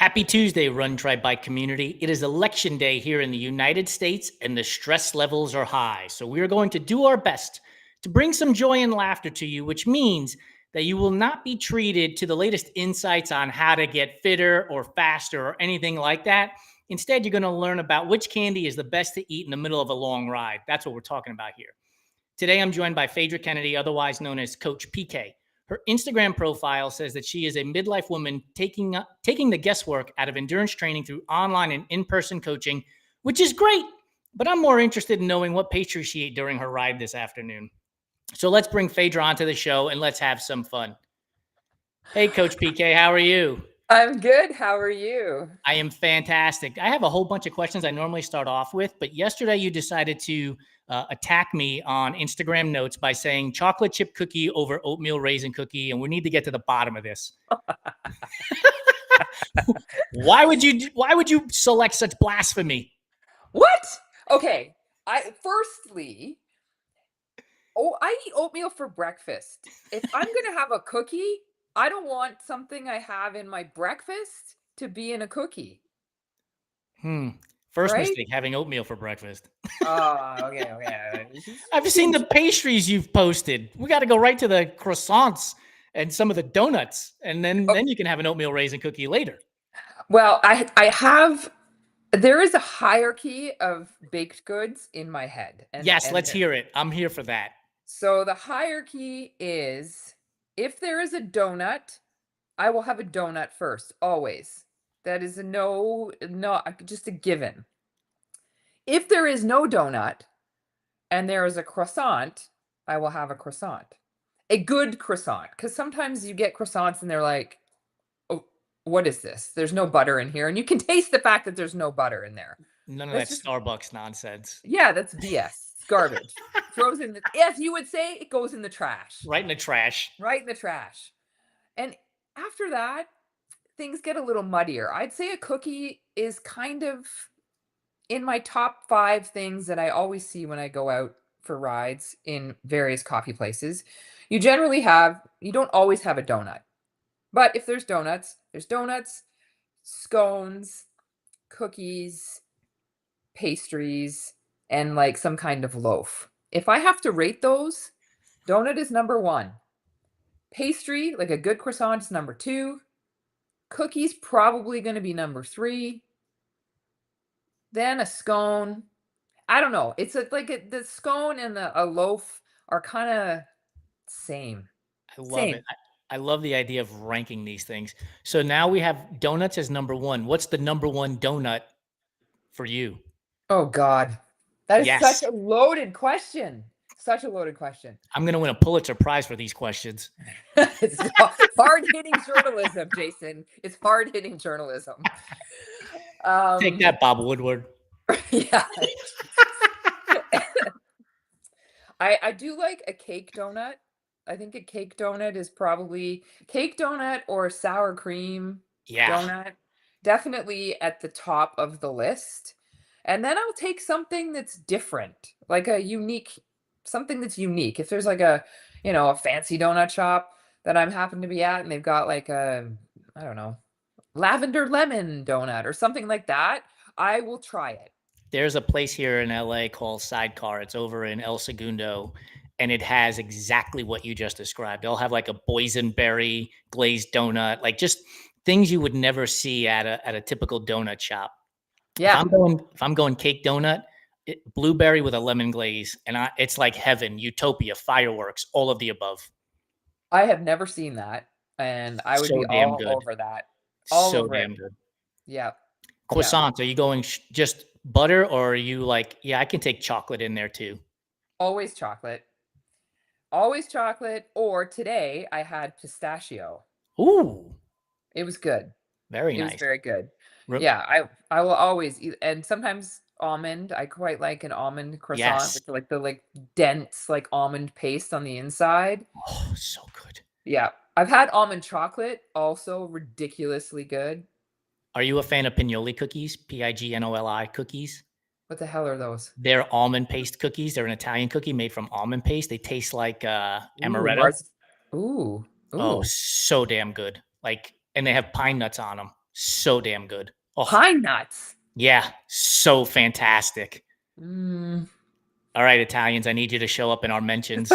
Happy Tuesday, Run Try Bike community. It is election day here in the United States, and the stress levels are high. So we are going to do our best to bring some joy and laughter to you, which means that you will not be treated to the latest insights on how to get fitter or faster or anything like that. Instead, you're going to learn about which candy is the best to eat in the middle of a long ride. That's what we're talking about here. Today, I'm joined by Phaedra Kennedy, otherwise known as Coach PK. Her Instagram profile says that she is a midlife woman taking the guesswork out of endurance training through online and in-person coaching, which is great. But I'm more interested in knowing what pastry she ate during her ride this afternoon. So let's bring Phaedra onto the show and let's have some fun. Hey, Coach PK, how are you? I'm good. How are you? I am fantastic. I have a whole bunch of questions I normally start off with, but yesterday you decided to attack me on Instagram notes by saying chocolate chip cookie over oatmeal raisin cookie, and we need to get to the bottom of this. Why would you select such blasphemy? What? Okay. I eat oatmeal for breakfast. If I'm going to have a cookie, I don't want something I have in my breakfast to be in a cookie. First Right? mistake, having oatmeal for breakfast. Okay. I've seen the pastries you've posted. We got to go right to the croissants and some of the donuts, and then you can have an oatmeal raisin cookie later. Well, there is a hierarchy of baked goods in my head. Yes, let's hear it. I'm here for that. So the hierarchy is, if there is a donut, I will have a donut first, always. That is just a given. If there is no donut and there is a croissant, I will have a croissant. A good croissant, because sometimes you get croissants and they're like, oh, what is this? There's no butter in here. And you can taste the fact that there's no butter in there. None of that Starbucks nonsense. Yeah, that's BS. It's garbage. Throws in as you would say, it goes in the trash. Right in the trash. Right in the trash. And after that, things get a little muddier. I'd say a cookie is kind of in my top 5 things that I always see when I go out for rides in various coffee places. You don't always have a donut. But if there's donuts, scones, cookies, pastries, and like some kind of loaf. If I have to rate those, donut is number 1. Pastry, like a good croissant, is number 2. Cookies probably going to be number 3. Then a scone. I don't know. It's the scone and a loaf are kind of same. I love it. I love the idea of ranking these things. So now we have donuts as number 1. What's the number 1 donut for you? Oh God, that is such a loaded question. Such a loaded question. I'm going to win a Pulitzer Prize for these questions. It's hard-hitting journalism, Jason. It's hard-hitting journalism. Take that, Bob Woodward. Yeah. I do like a cake donut. I think a cake donut is probably cake donut or sour cream donut. Definitely at the top of the list. And then I'll take something that's different, like something that's unique. If there's like a fancy donut shop that I'm happen to be at and they've got like I don't know, lavender lemon donut or something like that, I will try it. There's a place here in LA called Sidecar. It's over in El Segundo, and it has exactly what you just described. They'll have like a boysenberry glazed donut, like just things you would never see at a typical donut shop. Yeah. If I'm going cake donut, blueberry with a lemon glaze, and it's like heaven, utopia, fireworks, all of the above. I have never seen that, and I would be all over that. All over it. Good. Yeah. Croissants, are you going just butter, or are you like, I can take chocolate in there too? Always chocolate. Always chocolate. Or today I had pistachio. Ooh. It was good. Very nice. It was very good. Yeah, I will always eat, and sometimes almond. I quite like an almond croissant with like the dense like almond paste on the inside. Oh, so good. Yeah. I've had almond chocolate, also ridiculously good. Are you a fan of Pignoli cookies? Pignoli cookies? What the hell are those? They're almond paste cookies. They're an Italian cookie made from almond paste. They taste like amaretto. Ooh. Oh, so damn good. And they have pine nuts on them. So damn good. Oh, Pine nuts. yeah. So fantastic. Mm. All right, Italians, I need you to show up in our mentions.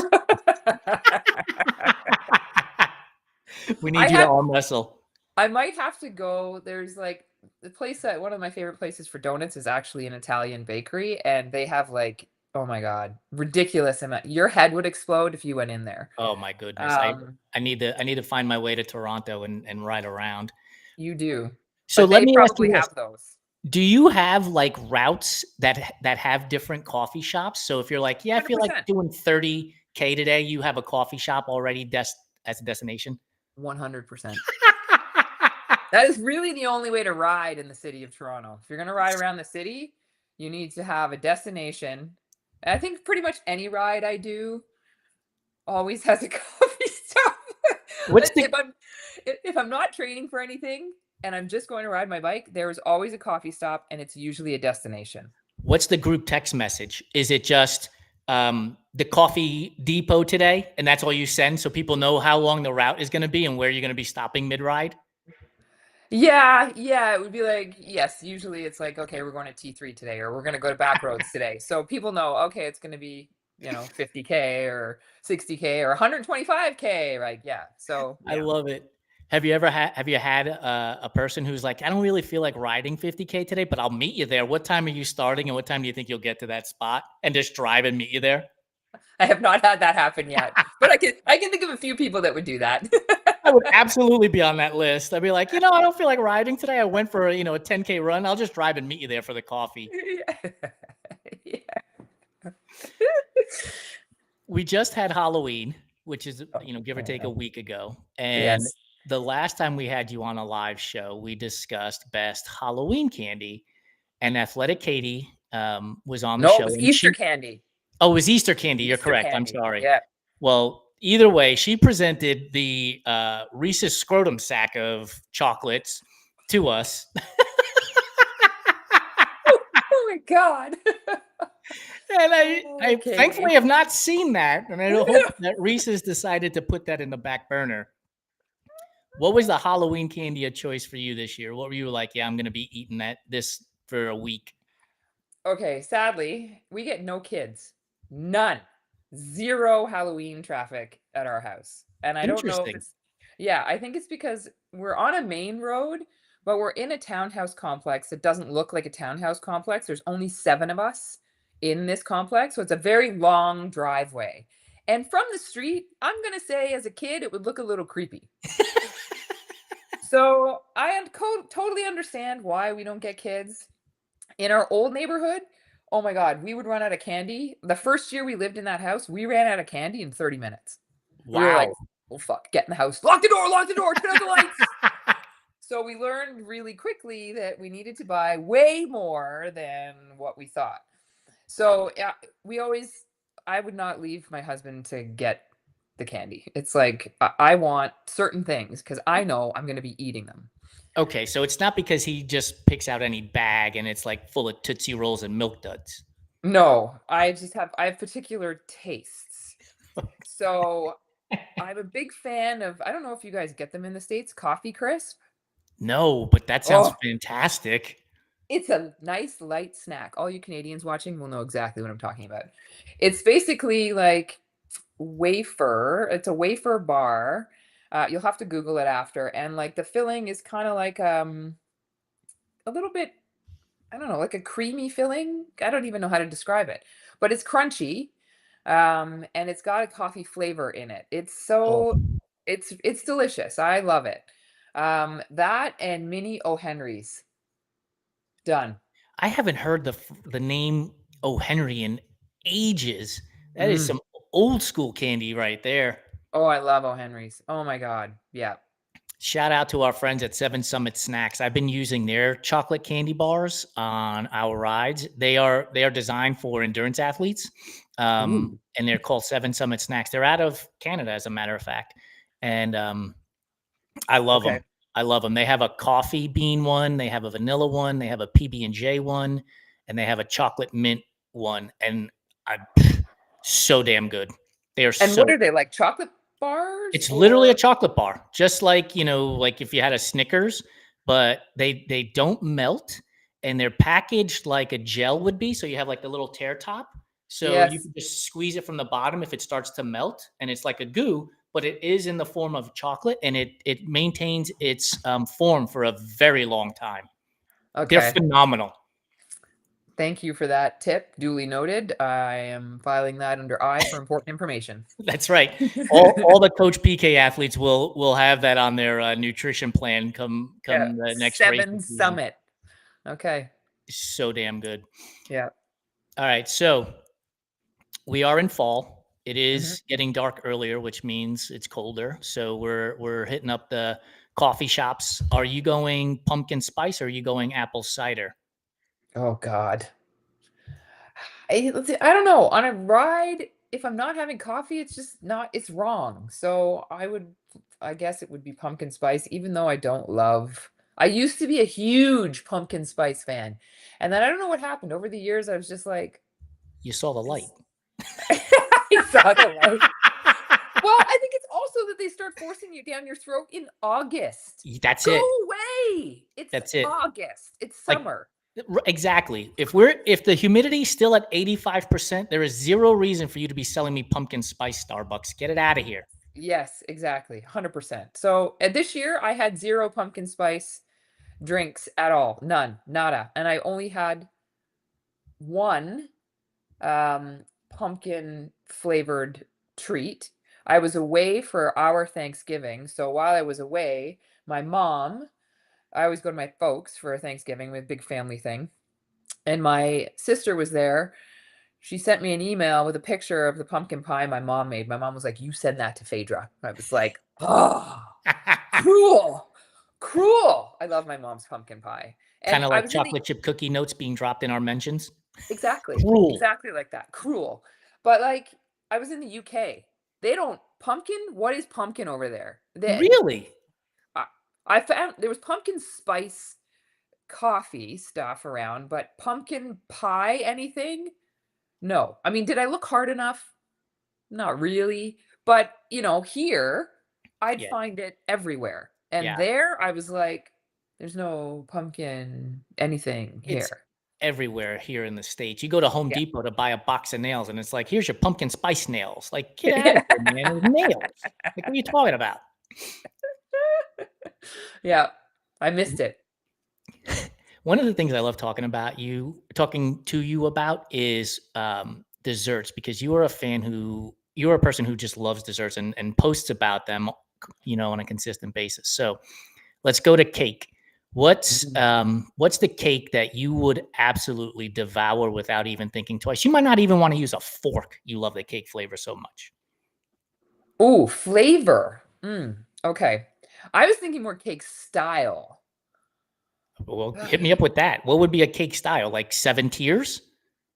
We I need you to have arm wrestle. I might have to go. There's like the place that one of my favorite places for donuts is actually an Italian bakery, and they have like, oh my God, ridiculous amount. Your head would explode if you went in there. Oh my goodness. Um, I need to find my way to Toronto and ride around. you do, So but let they me ask probably you this. have those. Do you have like routes that have different coffee shops? So if you're like, yeah, I feel like 100%. doing 30K today, you have a coffee shop already as a destination? 100%. That is really the only way to ride in the city of Toronto. If you're gonna ride around the city, you need to have a destination. And I think pretty much any ride I do always has a coffee stop. What's the If I'm not training for anything and I'm just going to ride my bike, there is always a coffee stop and it's usually a destination. what's the group text message? Is it just the coffee depot today, and that's all you send so people know how long the route is going to be and where you're going to be stopping mid ride? Yeah, it would be like, yes, usually it's like, okay, we're going to T3 today, or we're going to go to back roads today. So people know, okay, it's going to be, 50K or 60K or 125K, right? Yeah. So I yeah. love it. Have you had a person who's like, I don't really feel like riding 50K today, but I'll meet you there. What time are you starting, and what time do you think you'll get to that spot? And just drive and meet you there. I have not had that happen yet, but I can think of a few people that would do that. I would absolutely be on that list. I'd be like, I don't feel like riding today. I went for a 10K run. I'll just drive and meet you there for the coffee. Yeah. We just had Halloween, which is, Oh, give or take a week ago. And yes. the last time we had you on a live show, we discussed best Halloween candy. And Athletic Katie was on the No, it show. was And Easter candy. it was Easter candy. You're Easter correct. I'm candy. sorry. Yeah. Well, either way, she presented the Reese's scrotum sack of chocolates to us. Oh my God. And I Okay. thankfully have not seen that. And I hope that Reese's decided to put that in the back burner. What was the Halloween candy of choice for you this year? What were you like? Yeah, I'm going to be eating this for a week. Okay, sadly, we get no kids. None. Zero Halloween traffic at our house. And I don't know if Interesting. it's yeah, I think it's because we're on a main road, but we're in a townhouse complex that doesn't look like a townhouse complex. There's only 7 of us in this complex, so it's a very long driveway. And from the street, I'm gonna say as a kid, it would look a little creepy. So totally understand why we don't get kids. In our old neighborhood, oh my God, we would run out of candy. The first year we lived in that house, we ran out of candy in 30 minutes. We were like, Wow. oh fuck, get in the house, lock the door, turn out the lights. So we learned really quickly that we needed to buy way more than what we thought. So yeah, I would not leave my husband to get the candy. It's like, I want certain things because I know I'm going to be eating them. Okay, so it's not because he just picks out any bag and it's like full of Tootsie Rolls and Milk Duds. No, I have particular tastes. So I'm a big fan of I don't know if you guys get them in the States, coffee crisp. No, but that sounds Oh, fantastic. it's a nice light snack. All you Canadians watching will know exactly what I'm talking about. It's basically like wafer. It's a wafer bar. You'll have to Google it after. And like the filling is kind of like a little bit I don't know, like a creamy filling. I don't even know how to describe it, but it's crunchy, and it's got a coffee flavor in it. Oh, It's delicious. I love it. That and mini O. Henry's. Done. I haven't heard the name O. Henry in ages. That is Mm. some old school candy right there. Oh, I love O. Henry's. Oh my God. Yeah. Shout out to our friends at Seven Summit Snacks. I've been using their chocolate candy bars on our rides. They are designed for endurance athletes, Ooh. and they're called Seven Summit Snacks. They're out of Canada, as a matter of fact, and I love Okay. them. I love them. They have a coffee bean one, they have a vanilla one, they have a PB&J one, and they have a chocolate mint one. And I, so damn good. They are And so. what are they like? Chocolate bars It's literally a or chocolate bar, just like like if you had a Snickers, but they don't melt, and they're packaged like a gel would be. So you have like the little tear top. So you Yes. can just squeeze it from the bottom if it starts to melt, and it's like a goo, but it is in the form of chocolate, and it maintains its form for a very long time. They're Okay. phenomenal. Thank you for that tip. Duly noted. I am filing that under I for important information. That's right. All the Coach PK athletes will have that on their nutrition plan come Yeah. the next racing Seven season. Summit. Okay. So damn good. Yeah. All right, so we are in fall. It Mhm. is getting dark earlier, which means it's colder. So we're hitting up the coffee shops. Are you going pumpkin spice or are you going apple cider? Oh God. Let's see, I don't know. On a ride, if I'm not having coffee, it's just not, it's wrong. So I guess it would be pumpkin spice, even though I used to be a huge pumpkin spice fan. And then I don't know what happened. Over the years, I was just like, You saw the light. it's, I saw the light. Well, I think it's also that they start forcing you down your throat in August. That's Go it. away. It's That's it. August. It's Like summer. exactly. If the humidity's still at 85%, there is zero reason for you to be selling me pumpkin spice Starbucks. Get it out of here. Yes, exactly. 100%. So this year I had zero pumpkin spice drinks at all. None. Nada. And I only had one pumpkin flavored treat. I was away for our Thanksgiving. So while I was away, my mom, I always go to my folks for Thanksgiving, with a big family thing. And my sister was there. She sent me an email with a picture of the pumpkin pie my mom made. My mom was like, "You send that to Phaedra." I was like, "Oh, cruel, cruel." I love my mom's pumpkin pie. Kind And of I like was in the chocolate chip cookie notes being dropped in our mentions. exactly, Cruel. exactly like that. Cruel. But like I was in the UK. They don't pumpkin. What is pumpkin over there? Really? I, I found there was pumpkin spice coffee stuff around, but pumpkin pie anything? No. I mean, did I look hard enough? Not really. But, here, I'd Yeah. find it everywhere. And Yeah. there, I was like, there's no pumpkin anything It's here. everywhere here in the States. You go to Home Yeah. Depot to buy a box of nails, and it's like, here's your pumpkin spice nails. Like, get out of Yeah. here, man. There's nails. Like, what are you talking about? Yeah. I missed it. One of the things I love talking to you about is desserts, because you're a person who just loves desserts and posts about them, on a consistent basis. So let's go to cake. Mm. What's the cake that you would absolutely devour without even thinking twice? You might not even want to use a fork. You love the cake flavor so much. Ooh, flavor. Okay. I was thinking more cake style. Well, hit me up with that. What would be a cake style? Like 7 tiers?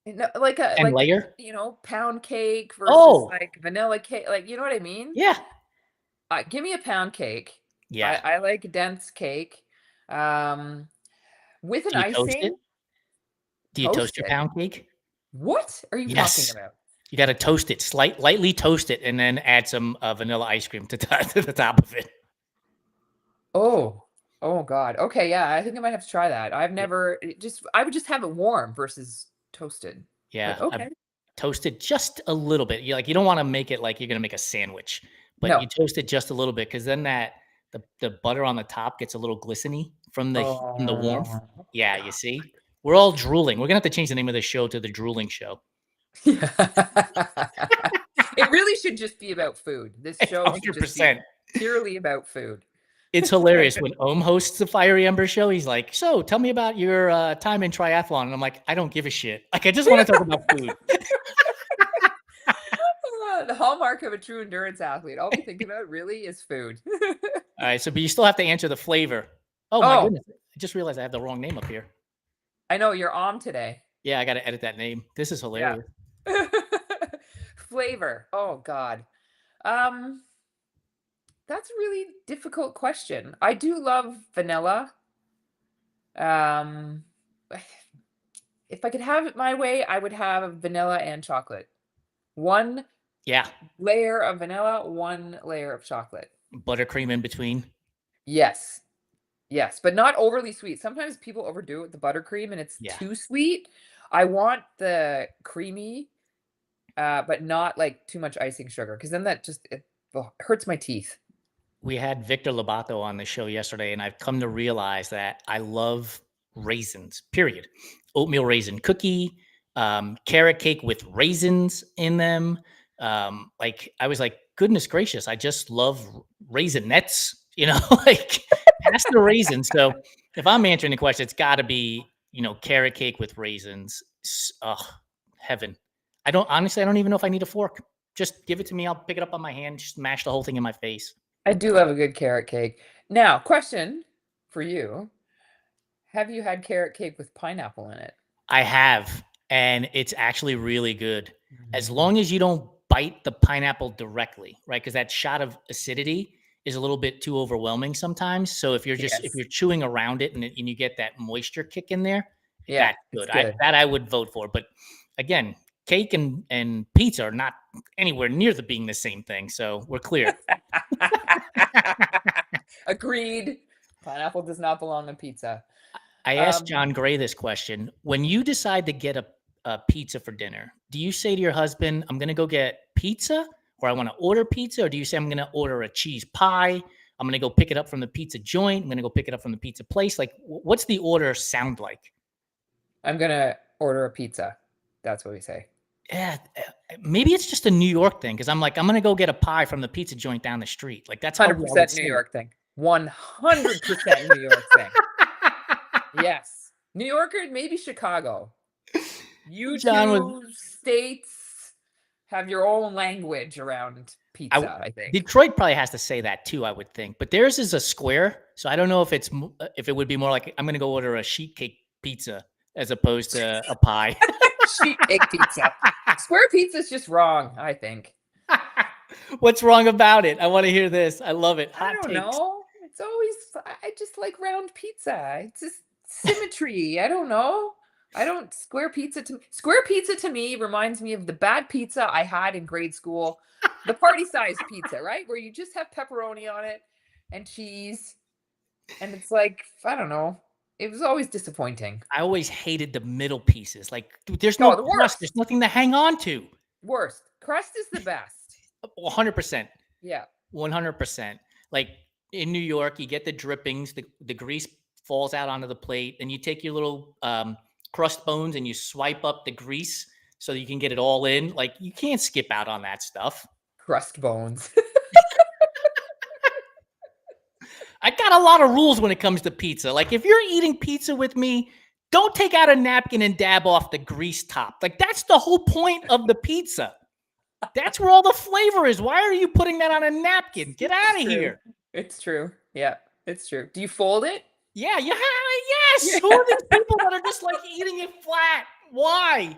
No, like a 10 layer? pound cake versus Oh, like vanilla cake. Like, you know what I mean? yeah. Give me a pound cake. I Yeah. I like dense cake, um, with an Do you toast it? icing, Do you toast your toasted. pound cake? What are you talking Yes. about? You gotta toast it, lightly toast it, and then add some, vanilla ice cream to to the top of it. Oh, oh god. Okay, yeah, I think I might have to try that. Yeah, I would just have it warm versus toasted. But yeah, I've okay. toasted just a little bit. You don't wanna make it like you're gonna make a sandwich, but No. you toast it just a little bit, because then the butter on the top gets a little glistening from the warmth. Oh, Yeah, you god. see? We're all drooling. We're gonna have to change the name of the show to The Drooling Show. It really should just be about food. This show should just be 100%. purely about food. It's hilarious when Ohm hosts the Fiery Ember show. He's like, "So, tell me about your time in triathlon." And I'm like, "I don't give a shit. Like, I just want to talk about food." The hallmark of a true endurance athlete. All we think about really is food. All right, so but you still have to answer the flavor. Oh my Oh, goodness! I just realized I have the wrong name up here. I know you're on today. Yeah, I got to edit that name. This is Yeah. hilarious. Flavor. Oh God. Um, that's a really difficult question. I do love vanilla. Um, if I could have it my way, I would have vanilla and chocolate. One Yeah, layer of vanilla, one layer of chocolate. buttercream in between. Yes. Yes, but not overly sweet. Sometimes people overdo it with the buttercream and it's Yeah. too sweet. I want the creamy, but not like too much icing sugar because then that just it hurts my teeth. We had Victor Labato on the show yesterday, and I've come to realize that I love raisins, period. Oatmeal raisin cookie, carrot cake with raisins in them. Like, I was like, goodness gracious, I just love raisinets, like past the raisins. So if I'm answering the question, it's got to be, carrot cake with raisins. Oh, heaven. I don't even know if I need a fork. Just give it to me. I'll pick it up on my hand, just smash the whole thing in my face. I do love a good carrot cake. Now, question for you. Have you had carrot cake with pineapple in it? I have, and it's actually really good. As Mm. long as you don't bite the pineapple directly, right? Because that shot of acidity is a little bit too overwhelming sometimes. So if Yes. you're chewing around it and you get that moisture kick in there, Yeah, that's it's good. good. I would vote for. But again, cake and pizza are not anywhere near the being the same thing. So we're clear. Agreed. Pineapple does not belong on pizza. I asked Um, John Gray this question. When you decide to get a pizza for dinner, do you say to your husband, I'm going to go get pizza, or I want to order pizza? Or do you say, I'm going to order a cheese pie? I'm going to go pick it up from the pizza joint. I'm going to go pick it up from the pizza place. Like, what's the order sound like? I'm gonna order a pizza. That's what we say. Yeah, maybe it's just a New York thing because I'm like, I'm going to go get a pie from the pizza joint down the street. Like, that's how I would 100% New say it. York thing. 100% New York thing. Yes. New Yorker, maybe Chicago. You John was two states have your own language around I w pizza, I think. Detroit probably has to say that too, I would think, but theirs is a square, so I don't know if it would be more like, I'm gonna go order a sheet cake pizza as opposed to a pie. Sheet cake pizza. Square pizza is just wrong, I think. What's wrong about it? I wanna hear this. I love it. I Hot don't takes. know. It's always I just like round pizza. It's just symmetry. I don't know. I don't square pizza to me reminds me of the bad pizza I had in grade school. The party size pizza, right? Where you just have pepperoni on it and cheese. And it's like, I don't know. It was always disappointing. I always hated the middle pieces, like, dude, there's no Oh, the crust, there's worst. nothing to hang on to. Worst. Crust is the best. 100%. Yeah. 100%. Like, in New York, you get the drippings, the grease falls out onto the plate, and you take your little crust bones and you swipe up the grease so that you can get it all in. Like, you can't skip out on that stuff. Crust bones. I got a lot of rules when it comes to pizza. Like, if you're eating pizza with me, don't take out a napkin and dab off the grease top. Like, that's the whole point of the pizza. That's where all the flavor is. Why are you putting that on a napkin? Get It's out of true. here. It's true. Yeah, it's true. Do you fold it? Yeah, yes. Yeah. Who are these people that are just like eating it flat? Why?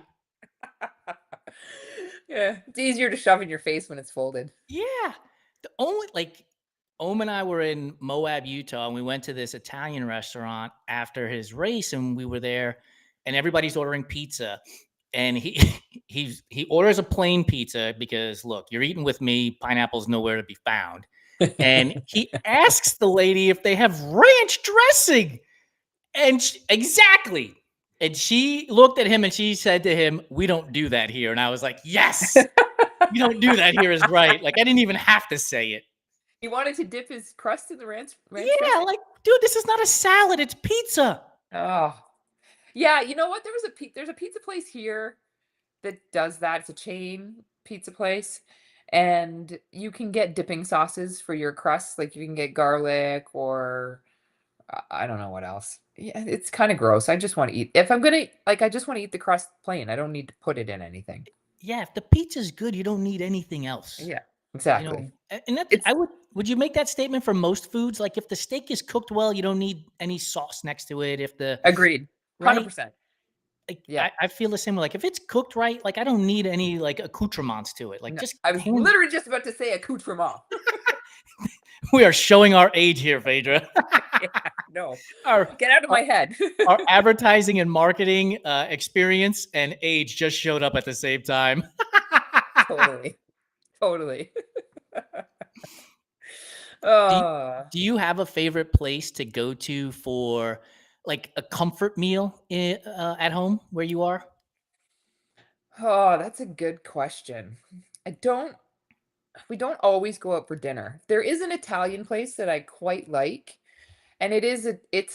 Yeah, it's easier to shove in your face when it's folded. Yeah. The only like Ohm and I were in Moab, Utah, and we went to this Italian restaurant after his race, and we were there, and everybody's ordering pizza. And he he orders a plain pizza because look, you're eating with me, pineapple's nowhere to be found. And he asks the lady if they have ranch dressing. And exactly. And she looked at him and she said to him, "We don't do that here." And I was like, "Yes, we don't do that here is right." Like, I didn't even have to say it. He wanted to dip his crust in the ranch Yeah, dressing? like, dude, this is not a salad, it's pizza. Oh. Yeah, you know what? There's a pizza place here that does that. It's a chain pizza place, and you can get dipping sauces for your crust, like, you can get garlic or I don't know what else. Yeah, it's kinda gross. I just wanna eat if I'm gonna like, I just wanna eat the crust plain. I don't need to put it in anything. Yeah, if the pizza's good, you don't need anything else. Yeah, exactly. And that's It's would you make that statement for most foods? Like, if the steak is cooked well, you don't need any sauce next to it. If the agreed. right? 100%. Like, Yeah. I feel the same way. Like, if it's cooked right, like, I don't need any like accoutrements to it. Like, No, just I was hand literally just about to say accoutrement. we are showing our age here, Phaedra. Yeah, no. our, Get out of our my head. our advertising and marketing experience and age just showed up at the same time. Totally. Totally. Do you, Oh, do you have a favorite place to go to for like a comfort meal at home where you are? oh, that's a good question. I don't we don't always go out for dinner. There is an Italian place that I quite like, and it's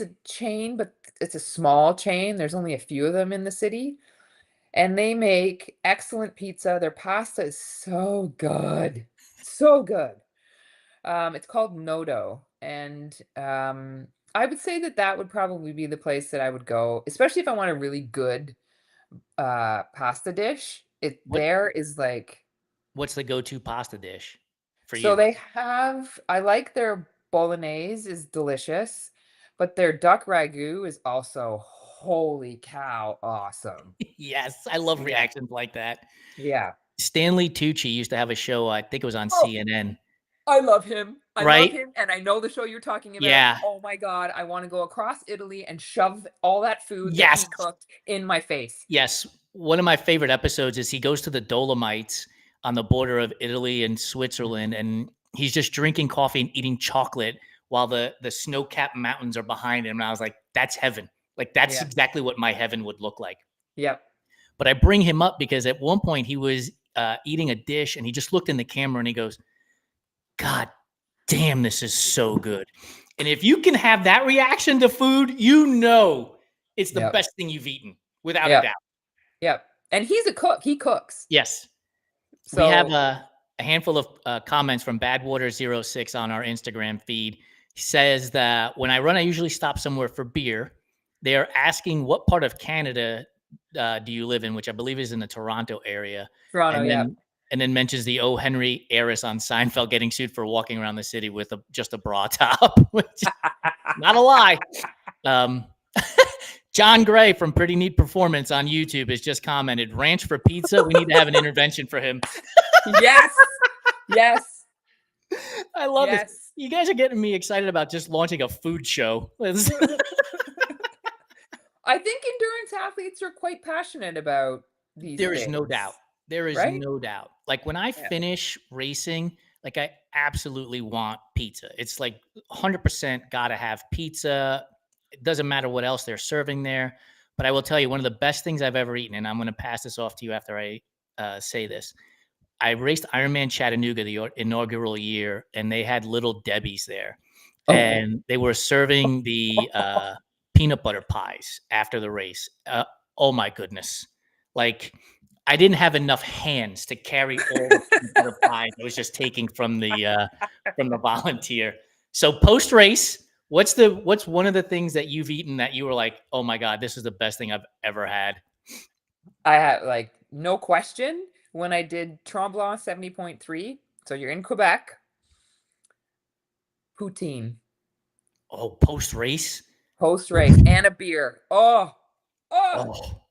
a chain, but it's a small chain. There's only a few of them in the city, and they make excellent pizza. Their pasta is so good. So good. It's called Nodo, and, I would say that that would probably be the place that I would go, especially if I want a really good, pasta dish. It What there is like What's the go-to pasta dish for so you? they have I like their bolognese is delicious, but their duck ragu is also, holy cow, awesome. Yes, I love Yeah, reactions like that. yeah. Stanley Tucci used to have a show, I think it was on Oh, CNN, I love him. I love right? him, and I know the show you're talking about. Yeah. Oh my god, I wanna go across Italy and shove all that food that Yes. he cooked in my face. Yes. One of my favorite episodes is he goes to the Dolomites on the border of Italy and Switzerland, and he's just drinking coffee and eating chocolate while the snow-capped mountains are behind him. And I was like, that's heaven. Like that's Yeah. exactly what my heaven would look like. Yep. But I bring him up because at one point he was eating a dish and he just looked in the camera and he goes, God damn, this is so good. And if you can have that reaction to food, you know it's the Yep. best thing you've eaten, without a Yep. doubt. Yep. And he's a cook, he cooks. Yes. We have So a handful of comments from Badwater06 on our Instagram feed. He says that when I run, I usually stop somewhere for beer. They are asking what part of Canada do you live in, which I believe is in the Toronto area, Toronto, and yep. then mentions the O. Henry heiress on Seinfeld getting sued for walking around the city with just a bra top, which is not a lie. Um, John Gray from Pretty Neat Performance on YouTube has just commented, "Ranch for pizza. We need to have an intervention for him." Yes. Yes. I love this. Yes. You guys are getting me excited about just launching a food show. I think endurance athletes are quite passionate about these There is no things, doubt. There is right? no doubt. Like when I Yeah. finish racing, like I absolutely want pizza. It's like 100% got to have pizza. It doesn't matter what else they're serving there. But I will tell you, one of the best things I've ever eaten, and I'm going to pass this off to you after I say this. I raced Ironman Chattanooga the inaugural year, and they had Little Debbie's there, Oh. and they were serving the peanut butter pies after the race. Oh my goodness! Like I didn't have enough hands to carry all the peanut butter pies. I was just taking from the volunteer. So post race, what's one of the things that you've eaten that you were like, oh my god, this is the best thing I've ever had? I had, like, no question when I did Tremblant 70.3, so you're in Quebec, poutine, Oh, post race. post-race, and a beer. Oh, oh, Oh,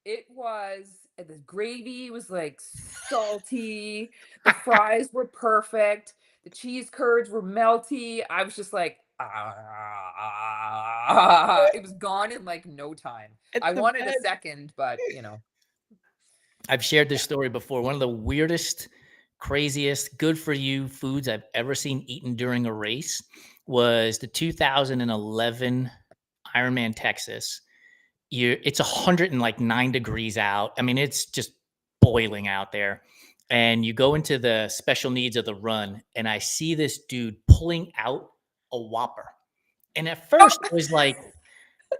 it was the gravy was, like, salty, the fries were perfect, the cheese curds were melty. I was just like, "Ah." It was gone in, like, no time. it's I the wanted a best. second, but, I've shared this yeah. story before. One of the weirdest, craziest, good for you foods I've ever seen eaten during a race was the 2011 Ironman Texas. It's 109 degrees out. I mean, it's just boiling out there. And you go into the special needs of the run, and I see this dude pulling out a Whopper. And at first, Oh! I was like,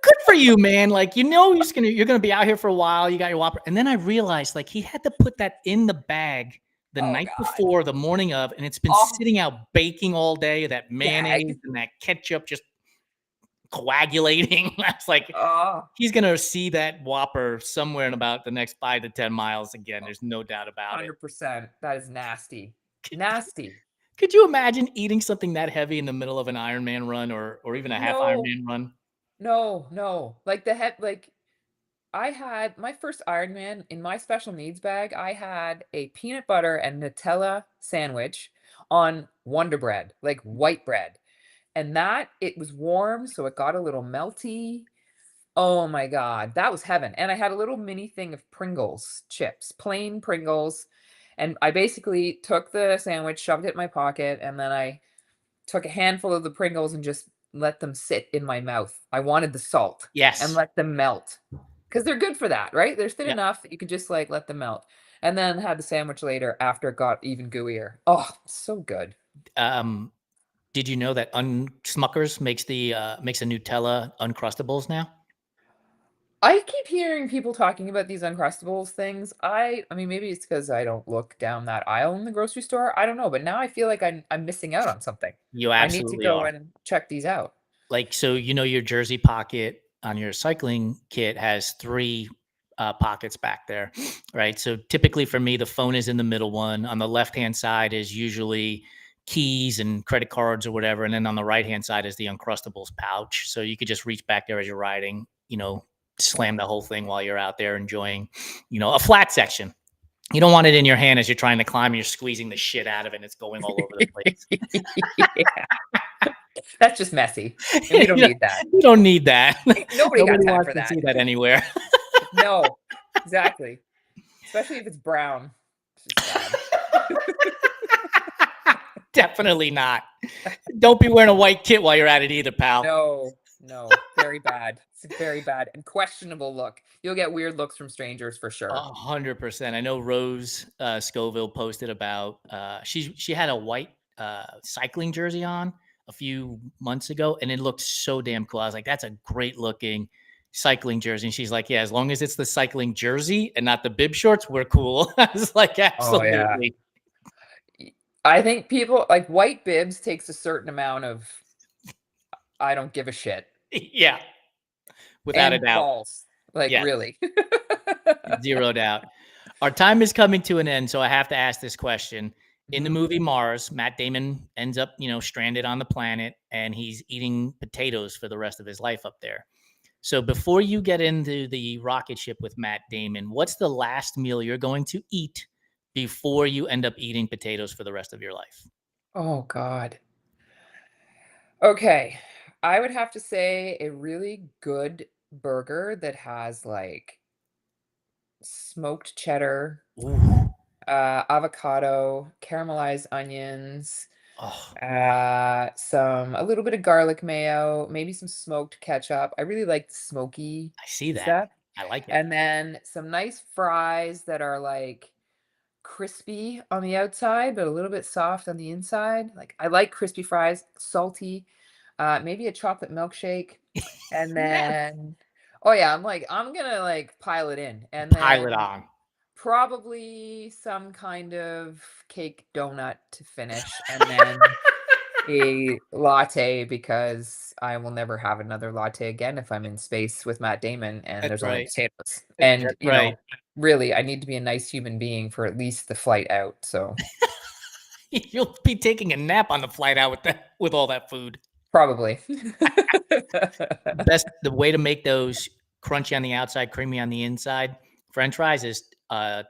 good for you, man. Like, you're gonna be out here for a while. You got your Whopper. And then I realized like he had to put that in the bag the Oh night god. before, the morning of, and it's been Oh, sitting out baking all day. That mayonnaise gag. and that ketchup just coagulating. I was like, Oh, he's gonna see that Whopper somewhere in about the next 5 to 10 miles again. There's no doubt about it. 100%. That is nasty. Could, Nasty. could you imagine eating something that heavy in the middle of an Ironman run or even a half No. Ironman run? No, no. Like, I had my first Ironman in my special needs bag, I had a peanut butter and Nutella sandwich on Wonder Bread, like white bread, and that it was warm, so it got a little melty. Oh my god, that was heaven, and I had a little mini thing of Pringles chips, plain Pringles, and I basically took the sandwich, shoved it in my pocket, and then I took a handful of the Pringles and just let them sit in my mouth. I wanted the salt and Yes. let them melt because they're good for that, right? They're thin Yeah. enough that you could just like let them melt, and then had the sandwich later after it got even gooier. Oh, so good. Um, did you know that Smuckers makes makes a Nutella Uncrustables now? I keep hearing people talking about these Uncrustables things. I mean, maybe it's because I don't look down that aisle in the grocery store. I don't know, but now I feel like I'm missing out on something. You I need to absolutely go are. and check these out. Like, so, your jersey pocket on your cycling kit has 3 pockets back there, right? So typically for me, the phone is in the middle one. On the left-hand side is usually keys and credit cards or whatever, and then on the right-hand side is the Uncrustables pouch. So you could just reach back there as you're riding, slam the whole thing while you're out there enjoying, a flat section. You don't want it in your hand as you're trying to climb and you're squeezing the shit out of it and it's going all over the place. Yeah, that's just messy, and we don't need that. You don't need that. Nobody got Nobody time wants for to that. see that anywhere. No, exactly. Especially if it's brown. It's just bad. Definitely not. Don't be wearing a white kit while you're at it either, pal. No, no, very bad. It's very bad and questionable look. You'll get weird looks from strangers for sure. 100%. I know Rose Scoville posted about she had a white cycling jersey on a few months ago, and it looked so damn cool. I was like, "That's a great looking cycling jersey." And she's like, "Yeah, as long as it's the cycling jersey and not the bib shorts, we're cool." I was like, Oh, yeah. "Absolutely, I think people like white bibs takes a certain amount of I don't give a shit yeah, without a and doubt, balls. Like yeah, really. zero doubt." Our time is coming to an end, so I have to ask this question. In the Mhm. movie Mars, Matt Damon ends up, stranded on the planet and he's eating potatoes for the rest of his life up there. So before you get into the rocket ship with Matt Damon, what's the last meal you're going to eat before you end up eating potatoes for the rest of your life? Oh god. Okay. I would have to say a really good burger that has like smoked cheddar, Ooh. avocado, caramelized onions, Oh, some a little bit of garlic mayo, maybe some smoked ketchup. I really like the smoky I see that. stuff. I like it. And then some nice fries that are like crispy on the outside, but a little bit soft on the inside. Like I like crispy fries, salty, maybe a chocolate milkshake. And Yeah. then, oh yeah, I'm gonna like pile it in. And Pile it then on. probably some kind of cake donut to finish, and then a latte because I will never have another latte again if I'm in space with Matt Damon and That's there's only right. potatoes. And, That's right. really, I need to be a nice human being for at least the flight out, so You'll be taking a nap on the flight out with all that food. probably. The way to make those crunchy on the outside, creamy on the inside, French fries is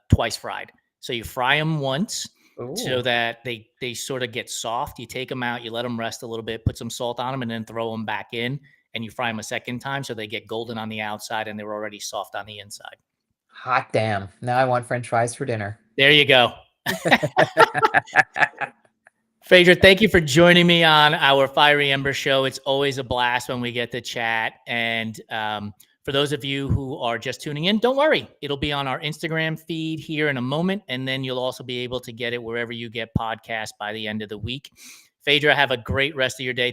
twice fried. So you fry them once so Ooh, that they sort of get soft. You take them out, you let them rest a little bit, put some salt on them, and then throw them back in. And you fry them a second time so they get golden on the outside and they're already soft on the inside. hot damn. Now I want french fries for dinner. There you go. Phaedra, thank you for joining me on our Fiery Ember show. It's always a blast when we get to chat. And for those of you who are just tuning in, don't worry. It'll be on our Instagram feed here in a moment. And then you'll also be able to get it wherever you get podcasts by the end of the week. Phaedra, have a great rest of your day.